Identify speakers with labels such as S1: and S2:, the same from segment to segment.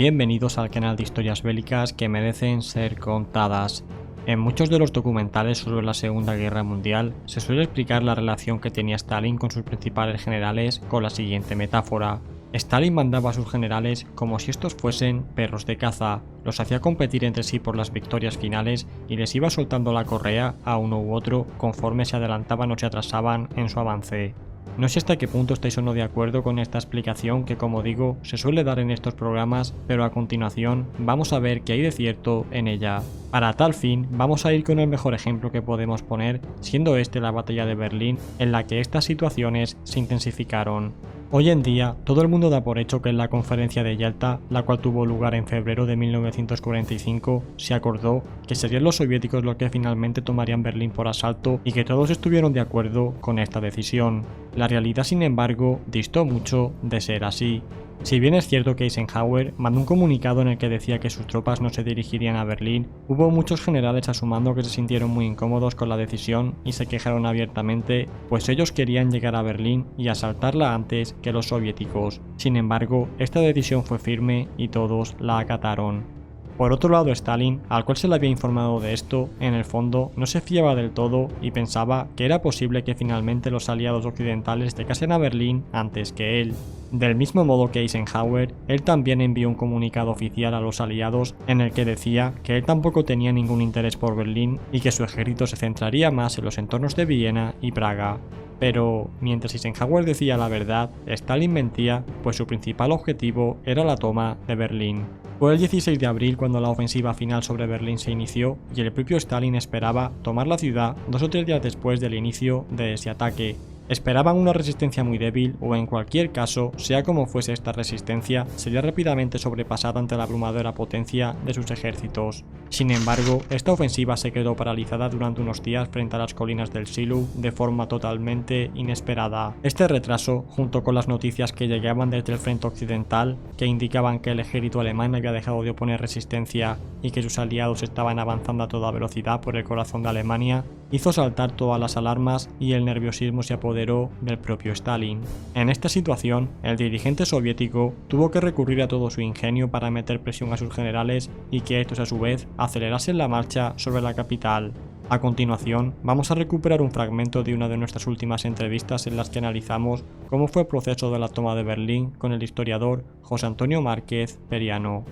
S1: Bienvenidos al canal de historias bélicas que merecen ser contadas. En muchos de los documentales sobre la Segunda Guerra Mundial se suele explicar la relación que tenía Stalin con sus principales generales con la siguiente metáfora. Stalin mandaba a sus generales como si estos fuesen perros de caza, los hacía competir entre sí por las victorias finales y les iba soltando la correa a uno u otro conforme se adelantaban o se atrasaban en su avance. No sé hasta qué punto estáis o no de acuerdo con esta explicación que, como digo, se suele dar en estos programas, pero a continuación vamos a ver qué hay de cierto en ella. Para tal fin, vamos a ir con el mejor ejemplo que podemos poner, siendo este la batalla de Berlín, en la que estas situaciones se intensificaron. Hoy en día, todo el mundo da por hecho que en la conferencia de Yalta, la cual tuvo lugar en febrero de 1945, se acordó que serían los soviéticos los que finalmente tomarían Berlín por asalto y que todos estuvieron de acuerdo con esta decisión. La realidad, sin embargo, distó mucho de ser así. Si bien es cierto que Eisenhower mandó un comunicado en el que decía que sus tropas no se dirigirían a Berlín, hubo muchos generales a su mando que se sintieron muy incómodos con la decisión y se quejaron abiertamente, pues ellos querían llegar a Berlín y asaltarla antes que los soviéticos. Sin embargo, esta decisión fue firme y todos la acataron. Por otro lado, Stalin, al cual se le había informado de esto, en el fondo no se fiaba del todo y pensaba que era posible que finalmente los aliados occidentales llegasen a Berlín antes que él. Del mismo modo que Eisenhower, él también envió un comunicado oficial a los aliados en el que decía que él tampoco tenía ningún interés por Berlín y que su ejército se centraría más en los entornos de Viena y Praga. Pero, mientras Eisenhower decía la verdad, Stalin mentía, pues su principal objetivo era la toma de Berlín. Fue el 16 de abril cuando la ofensiva final sobre Berlín se inició y el propio Stalin esperaba tomar la ciudad 2 o 3 días después del inicio de ese ataque. Esperaban una resistencia muy débil o, en cualquier caso, sea como fuese esta resistencia, sería rápidamente sobrepasada ante la abrumadora potencia de sus ejércitos. Sin embargo, esta ofensiva se quedó paralizada durante unos días frente a las colinas del Shiloh de forma totalmente inesperada. Este retraso, junto con las noticias que llegaban desde el frente occidental, que indicaban que el ejército alemán había dejado de oponer resistencia y que sus aliados estaban avanzando a toda velocidad por el corazón de Alemania, hizo saltar todas las alarmas y el nerviosismo se apoderó del propio Stalin. En esta situación, el dirigente soviético tuvo que recurrir a todo su ingenio para meter presión a sus generales y que estos a su vez acelerasen la marcha sobre la capital. A continuación, vamos a recuperar un fragmento de una de nuestras últimas entrevistas en las que analizamos cómo fue el proceso de la toma de Berlín con el historiador José Antonio Márquez Periano.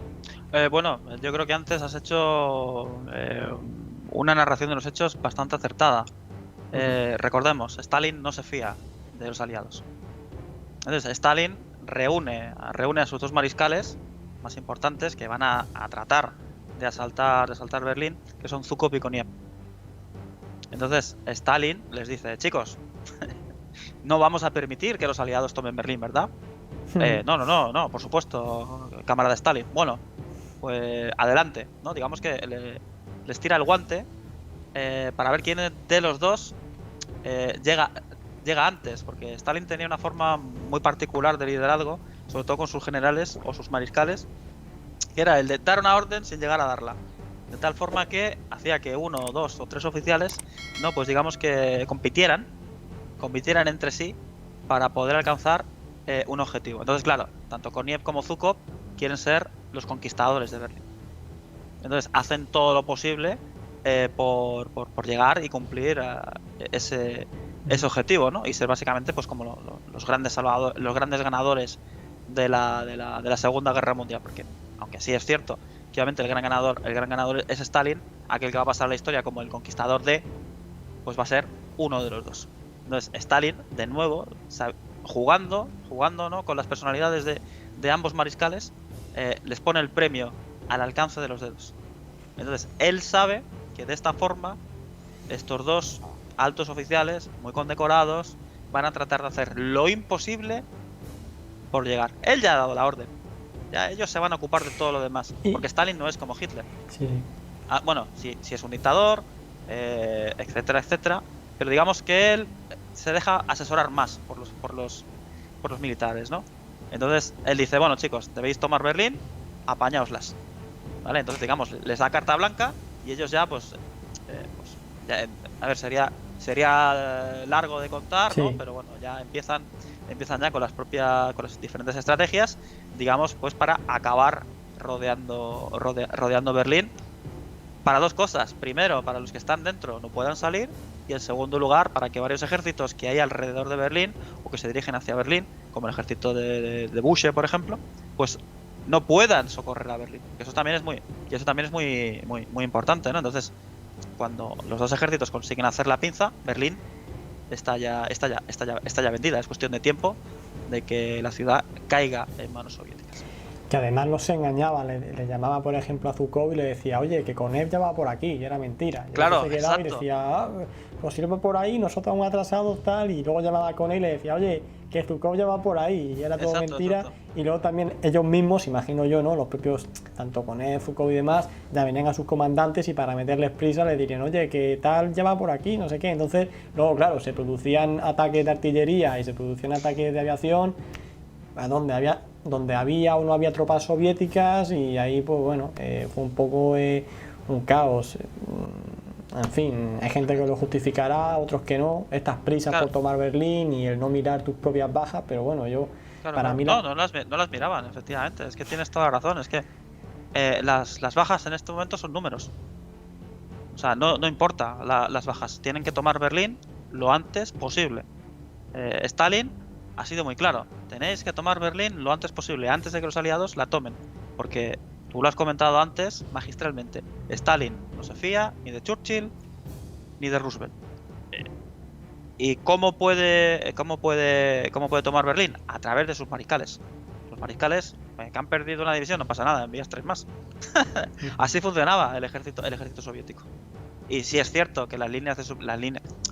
S2: Bueno, yo creo que antes has hecho una narración de los hechos bastante acertada. Recordemos, Stalin no se fía de los aliados. Entonces, Stalin reúne a sus dos mariscales más importantes que van a tratar de asaltar Berlín, que son Zhukov y Koniev. Entonces, Stalin les dice: chicos, no vamos a permitir que los aliados tomen Berlín, ¿verdad? No, por supuesto, camarada Stalin. Bueno, pues adelante, ¿no? Digamos que les tira el guante para ver quién de los dos llega antes, porque Stalin tenía una forma muy particular de liderazgo, sobre todo con sus generales o sus mariscales, que era el de dar una orden sin llegar a darla, de tal forma que hacía que 1, 2 o 3 oficiales, no, pues digamos que compitieran entre sí para poder alcanzar un objetivo. Entonces, claro, tanto Koniev como Zhukov quieren ser los conquistadores de Berlín. Entonces hacen todo lo posible por llegar y cumplir ese objetivo, ¿no? Y ser básicamente pues como los grandes ganadores de la Segunda Guerra Mundial, porque aunque sí es cierto que obviamente el gran ganador es Stalin, aquel que va a pasar a la historia como el conquistador pues va a ser uno de los dos. Entonces Stalin, de nuevo, jugando, ¿no?, con las personalidades de ambos mariscales, les pone el premio al alcance de los dedos. Entonces él sabe que de esta forma estos dos altos oficiales, muy condecorados, van a tratar de hacer lo imposible por llegar. Él ya ha dado la orden. Ya ellos se van a ocupar de todo lo demás. Porque Stalin no es como Hitler.
S1: Sí.
S2: Bueno, sí es un dictador, etcétera, etcétera. Pero digamos que él se deja asesorar más por los militares, ¿no? Entonces él dice: bueno, chicos, debéis tomar Berlín, apañaoslas. ¿Vale? Entonces, digamos, les da carta blanca y ellos ya, ya, a ver, sería largo de contar, ¿no? Pero bueno, ya empiezan ya con las diferentes estrategias, digamos, pues para acabar rodeando Berlín para dos cosas. Primero, para los que están dentro no puedan salir, y en segundo lugar, para que varios ejércitos que hay alrededor de Berlín o que se dirigen hacia Berlín, como el ejército de Buche, por ejemplo, pues no puedan socorrer a Berlín. Eso también es muy importante, ¿no? Entonces, cuando los dos ejércitos consiguen hacer la pinza, Berlín está ya vendida. Es cuestión de tiempo de que la ciudad caiga en manos soviéticas.
S3: Que además no se engañaba, le llamaba por ejemplo a Zhukov y le decía, oye, que Konev ya va por aquí, y era mentira. Y
S2: claro,
S3: se quedaba
S2: exacto.
S3: Y decía, pues si no va por ahí, nosotros vamos atrasados, tal, y luego llamaba a Konev y le decía, oye, que Zhukov ya va por ahí, y era todo mentira.
S2: Exacto.
S3: Y luego también ellos mismos, imagino yo, ¿no? Los propios, tanto Konev, Zhukov y demás, ya venían a sus comandantes y para meterles prisa les dirían, oye, que tal ya va por aquí, no sé qué. Entonces, luego, claro, se producían ataques de artillería y se producían ataques de aviación, a donde había o no había tropas soviéticas, y ahí pues bueno, fue un poco un caos. En fin, hay gente que lo justificará, otros que no, estas prisas por tomar Berlín y el no mirar tus propias bajas, pero bueno, para mí
S2: no las miraban, efectivamente. Es que tienes toda la razón. Es que las bajas en este momento son números. O sea, no importa las bajas, tienen que tomar Berlín lo antes posible. Stalin ha sido muy claro, tenéis que tomar Berlín lo antes posible, antes de que los aliados la tomen, porque tú lo has comentado antes magistralmente, Stalin no se fía ni de Churchill ni de Roosevelt. ¿Y cómo puede tomar Berlín? A través de sus mariscales. Los mariscales, que han perdido una división, no pasa nada, envías 3 más. Así funcionaba el ejército soviético. Y sí es cierto que las líneas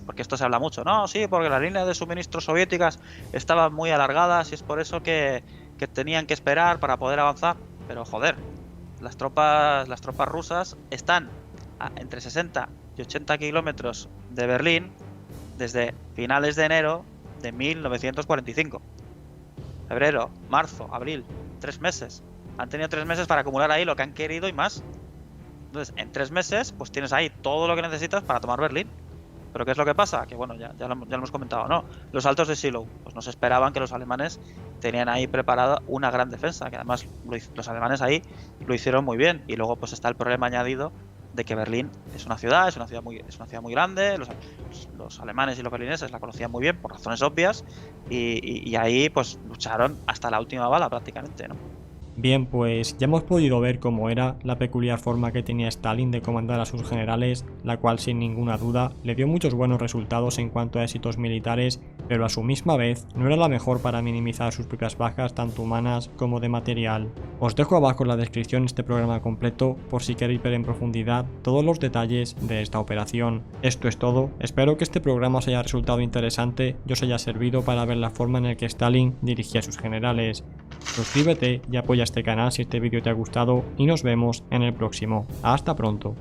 S2: porque esto se habla mucho, no, sí, porque las líneas de suministro soviéticas estaban muy alargadas y es por eso que tenían que esperar para poder avanzar. Pero joder, las tropas rusas están entre 60 y 80 kilómetros de Berlín desde finales de enero de 1945. Febrero, marzo, abril, 3 meses. Han tenido 3 meses para acumular ahí lo que han querido y más. Entonces, en 3 meses, pues tienes ahí todo lo que necesitas para tomar Berlín. Pero ¿qué es lo que pasa? Que bueno, ya lo hemos comentado, ¿no? Los altos de Shiloh, pues no se esperaban que los alemanes tenían ahí preparada una gran defensa, que además los alemanes ahí lo hicieron muy bien. Y luego pues está el problema añadido de que Berlín es una ciudad muy grande, los alemanes y los berlineses la conocían muy bien por razones obvias, y ahí pues lucharon hasta la última bala prácticamente, ¿no?
S1: Bien, pues ya hemos podido ver cómo era la peculiar forma que tenía Stalin de comandar a sus generales, la cual sin ninguna duda le dio muchos buenos resultados en cuanto a éxitos militares, pero a su misma vez no era la mejor para minimizar sus propias bajas tanto humanas como de material. Os dejo abajo en la descripción este programa completo por si queréis ver en profundidad todos los detalles de esta operación. Esto es todo, espero que este programa os haya resultado interesante y os haya servido para ver la forma en la que Stalin dirigía a sus generales. Suscríbete y apoya este canal si este vídeo te ha gustado y nos vemos en el próximo. Hasta pronto.